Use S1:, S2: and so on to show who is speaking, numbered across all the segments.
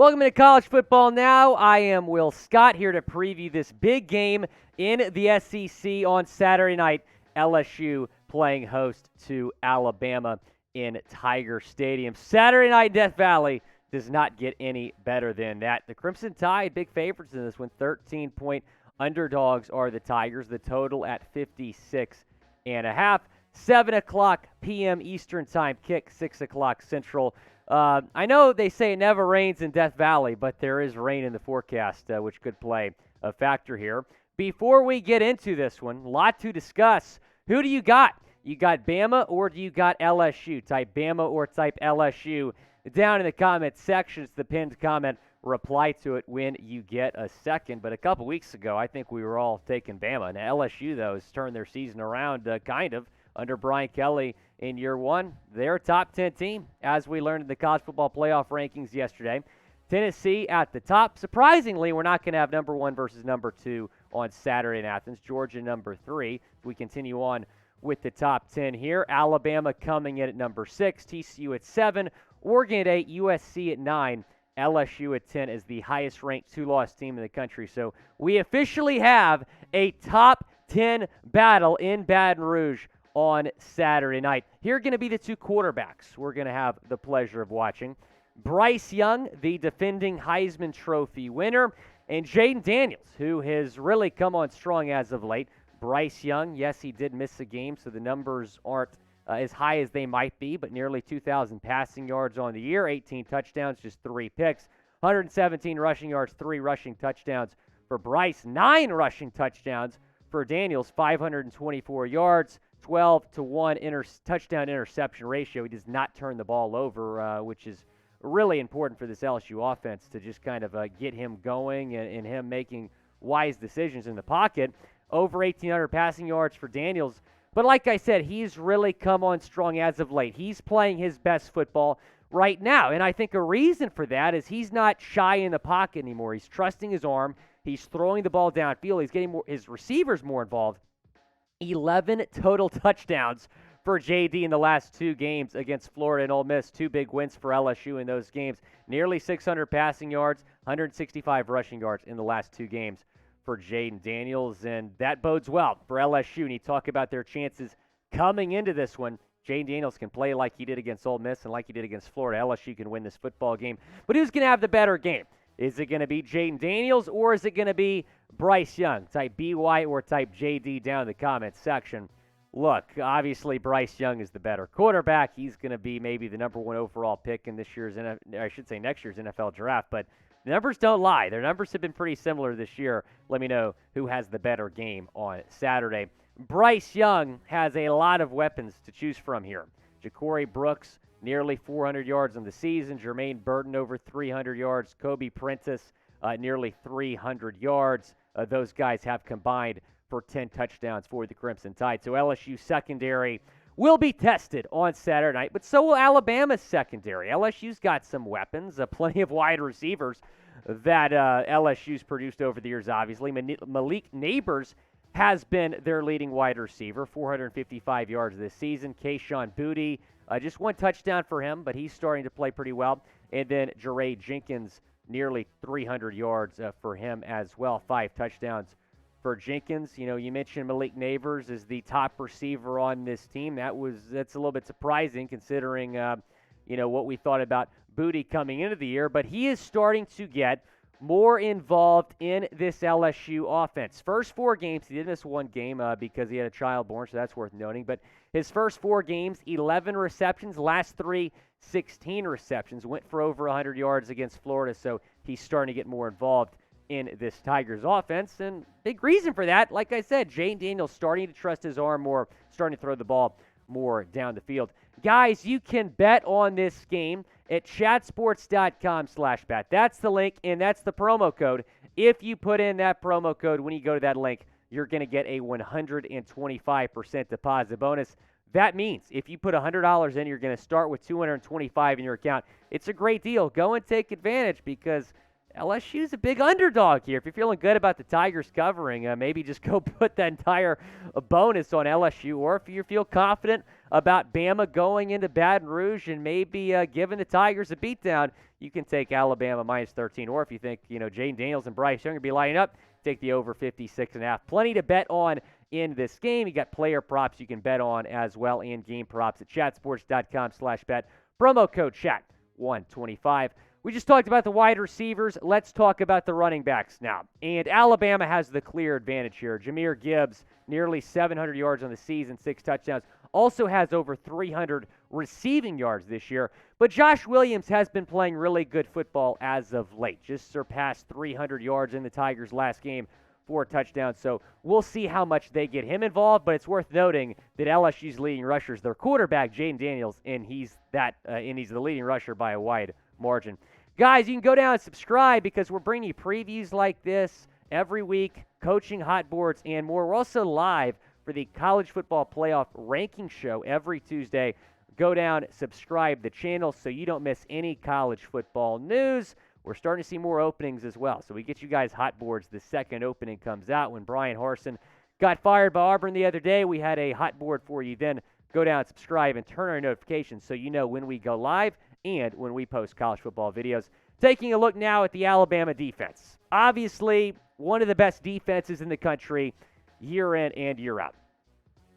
S1: Welcome to College Football Now. I am Will Scott here to preview this big game in the SEC on Saturday night. LSU playing host to Alabama in Tiger Stadium. Saturday night, Death Valley does not get any better than that. The Crimson Tide, big favorites in this one. 13-point underdogs are the Tigers. The total at 56.5. 7 o'clock p.m. Eastern Time kick, 6 o'clock Central. I know they say it never rains in Death Valley, but there is rain in the forecast, which could play a factor here. Before we get into this one, a lot to discuss. Who do you got? You got Bama or do you got LSU? Type Bama or type LSU down in the comment section. It's the pinned comment. Reply to it when you get a second. But a couple weeks ago, I think we were all taking Bama. Now, LSU, though, has turned their season around kind of under Brian Kelly in year one. They're a top 10 team, as we learned in the college football playoff rankings yesterday. Tennessee at the top. Surprisingly, we're not going to have number 1 versus number 2 on Saturday in Athens. Georgia number 3. We continue on with the top 10 here. Alabama coming in at number 6. TCU at 7. Oregon at 8. USC at 9. LSU at 10 is the highest ranked two-loss team in the country. So we officially have a top 10 battle in Baton Rouge on Saturday night. Here are going to be the two quarterbacks we're going to have the pleasure of watching. Bryce Young, the defending Heisman Trophy winner, and Jayden Daniels, who has really come on strong as of late. Bryce Young, yes, he did miss a game, so the numbers aren't as high as they might be, but nearly 2,000 passing yards on the year, 18 touchdowns, just 3 picks, 117 rushing yards, 3 rushing touchdowns for Bryce, 9 rushing touchdowns for Daniels, 524 yards, 12-1 touchdown interception ratio. He does not turn the ball over, which is really important for this LSU offense to just kind of get him going and him making wise decisions in the pocket. Over 1,800 passing yards for Daniels. But like I said, he's really come on strong as of late. He's playing his best football right now. And I think a reason for that is he's not shy in the pocket anymore. He's trusting his arm. He's throwing the ball downfield. He's getting his receivers more involved. 11 total touchdowns for JD in the last 2 games against Florida and Ole Miss. 2 big wins for LSU in those games. Nearly 600 passing yards, 165 rushing yards in the last 2 games for Jayden Daniels, and that bodes well for LSU. And you talk about their chances coming into this one. Jayden Daniels can play like he did against Ole Miss and like he did against Florida. LSU can win this football game. But who's going to have the better game? Is it going to be Jayden Daniels or is it going to be Bryce Young? Type BY or type JD down in the comments section. Look, obviously Bryce Young is the better quarterback. He's going to be maybe the number 1 overall pick in next year's NFL draft. But the numbers don't lie. Their numbers have been pretty similar this year. Let me know who has the better game on Saturday. Bryce Young has a lot of weapons to choose from here. Ja'Cory Brooks, nearly 400 yards on the season. Jermaine Burton, over 300 yards. Kobe Prentice, nearly 300 yards. Those guys have combined for 10 touchdowns for the Crimson Tide. So LSU secondary will be tested on Saturday night, but so will Alabama's secondary. LSU's got some weapons, plenty of wide receivers that LSU's produced over the years, obviously. Malik Neighbors has been their leading wide receiver, 455 yards this season. Kayshawn Boutte, just 1 touchdown for him, but he's starting to play pretty well. And then Jaray Jenkins, nearly 300 yards for him as well, 5 touchdowns for Jenkins. You know, you mentioned Malik Neighbors is the top receiver on this team. That's a little bit surprising considering, what we thought about Boutte coming into the year. But he is starting to get more involved in this LSU offense. First 4 games, he did miss 1 game because he had a child born, so that's worth noting. But his first 4 games, 11 receptions. Last 3, 16 receptions. Went for over 100 yards against Florida, so he's starting to get more involved in this Tigers offense. And big reason for that, like I said, Jayden Daniels starting to trust his arm more, starting to throw the ball more down the field. Guys, you can bet on this game at chatsports.com/bet. That's the link, and that's the promo code. If you put in that promo code when you go to that link, you're going to get a 125% deposit bonus. That means if you put $100 in, you're going to start with $225 in your account. It's a great deal. Go and take advantage because LSU's a big underdog here. If you're feeling good about the Tigers covering, maybe just go put that entire bonus on LSU. Or if you feel confident about Bama going into Baton Rouge and maybe giving the Tigers a beatdown, you can take Alabama minus 13. Or if you think, Jayden Daniels and Bryce Young will be lining up, take the over 56.5. Plenty to bet on in this game. You got player props you can bet on as well, and game props at chatsports.com/bet. Promo code chat125. We just talked about the wide receivers. Let's talk about the running backs now. And Alabama has the clear advantage here. Jahmyr Gibbs, nearly 700 yards on the season, 6 touchdowns. Also has over 300 receiving yards this year. But Josh Williams has been playing really good football as of late. Just surpassed 300 yards in the Tigers' last game, 4 touchdowns. So we'll see how much they get him involved. But it's worth noting that LSU's leading rusher is their quarterback, Jayden Daniels, and he's the leading rusher by a wide margin. Guys, you can go down and subscribe because we're bringing you previews like this every week, coaching hot boards, and more. We're also live for the College Football Playoff Ranking Show every Tuesday. Go down, subscribe the channel so you don't miss any college football news. We're starting to see more openings as well, so we get you guys hot boards. The second opening comes out. When Brian Harsin got fired by Auburn the other day, we had a hot board for you then. Go down, subscribe, and turn on notifications so you know when we go live and when we post college football videos. Taking a look now at the Alabama defense. Obviously, one of the best defenses in the country year in and year out.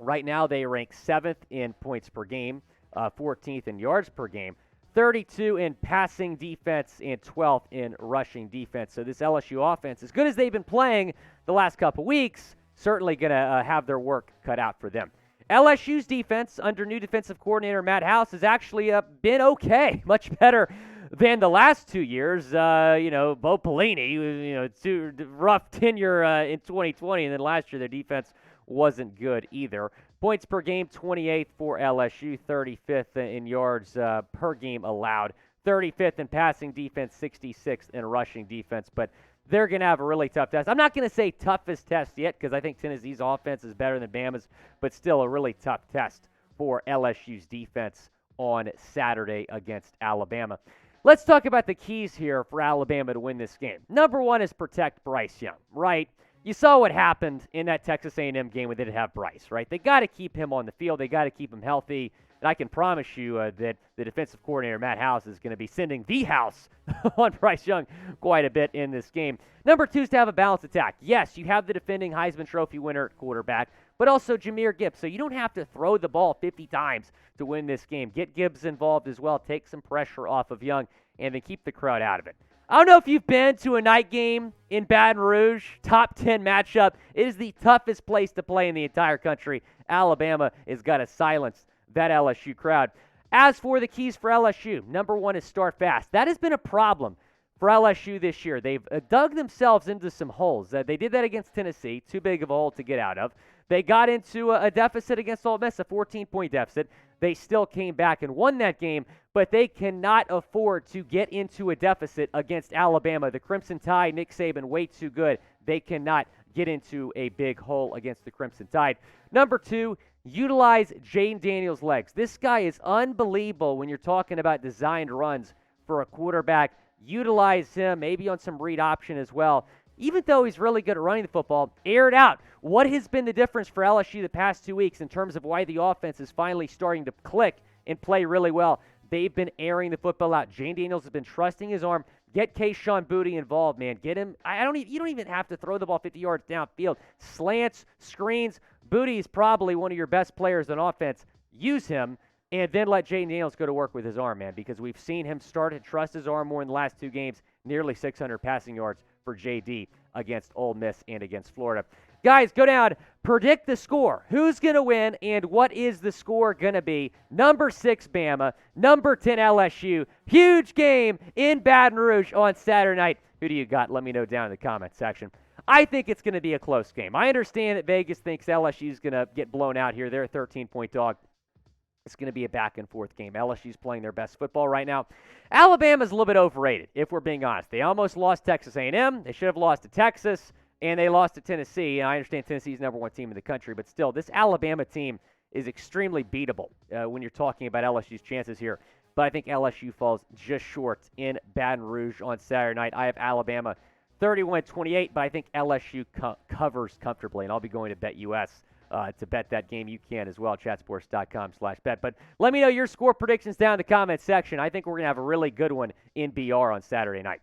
S1: Right now, they rank 7th in points per game, 14th in yards per game, 32 in passing defense, and 12th in rushing defense. So this LSU offense, as good as they've been playing the last couple weeks, certainly going to have their work cut out for them. LSU's defense under new defensive coordinator Matt House has actually been okay, much better than the last 2 years. Bo Pelini, too rough tenure in 2020, and then last year their defense wasn't good either. Points per game, 28th for LSU, 35th in yards per game allowed, 35th in passing defense, 66th in rushing defense, but they're going to have a really tough test. I'm not going to say toughest test yet because I think Tennessee's offense is better than Bama's, but still a really tough test for LSU's defense on Saturday against Alabama. Let's talk about the keys here for Alabama to win this game. Number one is protect Bryce Young, right? You saw what happened in that Texas A&M game when they didn't have Bryce, right? They got to keep him on the field. They got to keep him healthy. And I can promise you that the defensive coordinator, Matt House, is going to be sending the house on Bryce Young quite a bit in this game. Number two is to have a balanced attack. Yes, you have the defending Heisman Trophy winner at quarterback, but also Jahmyr Gibbs. So you don't have to throw the ball 50 times to win this game. Get Gibbs involved as well. Take some pressure off of Young, and then keep the crowd out of it. I don't know if you've been to a night game in Baton Rouge, top 10 matchup. It is the toughest place to play in the entire country. Alabama has got to silence that LSU crowd. As for the keys for LSU, number one is start fast. That has been a problem for LSU this year. They've dug themselves into some holes. They did that against Tennessee, too big of a hole to get out of. They got into a deficit against Ole Miss, a 14-point deficit. They still came back and won that game, but they cannot afford to get into a deficit against Alabama. The Crimson Tide, Nick Saban, way too good. They cannot get into a big hole against the Crimson Tide. Number two, utilize Jayden Daniels' legs. This guy is unbelievable when you're talking about designed runs for a quarterback. Utilize him, maybe on some read option as well. Even though he's really good at running the football, air it out. What has been the difference for LSU the past 2 weeks in terms of why the offense is finally starting to click and play really well? They've been airing the football out. Jayden Daniels has been trusting his arm. Get Kayshon Boutte involved, man. Get him. You don't even have to throw the ball 50 yards downfield. Slants, screens. Boutte is probably one of your best players on offense. Use him, and then let Jayden Daniels go to work with his arm, man, because we've seen him start to trust his arm more in the last 2 games. Nearly 600 passing yards for JD against Ole Miss and against Florida. Guys, go down, predict the score. Who's going to win, and what is the score going to be? Number 6, Bama. Number 10, LSU. Huge game in Baton Rouge on Saturday night. Who do you got? Let me know down in the comment section. I think it's going to be a close game. I understand that Vegas thinks LSU is going to get blown out here. They're a 13-point dog. It's going to be a back-and-forth game. LSU's playing their best football right now. Alabama's a little bit overrated, if we're being honest. They almost lost Texas A&M. They should have lost to Texas, and they lost to Tennessee. And I understand Tennessee's number 1 team in the country, but still, this Alabama team is extremely beatable when you're talking about LSU's chances here but I think LSU falls just short in Baton Rouge on Saturday night. I have Alabama 31-28, but I think LSU covers comfortably, and I'll be going to BetUS to bet that game. You can as well, chatsports.com/bet. But let me know your score predictions down in the comments section. I think we're going to have a really good one in BR on Saturday night.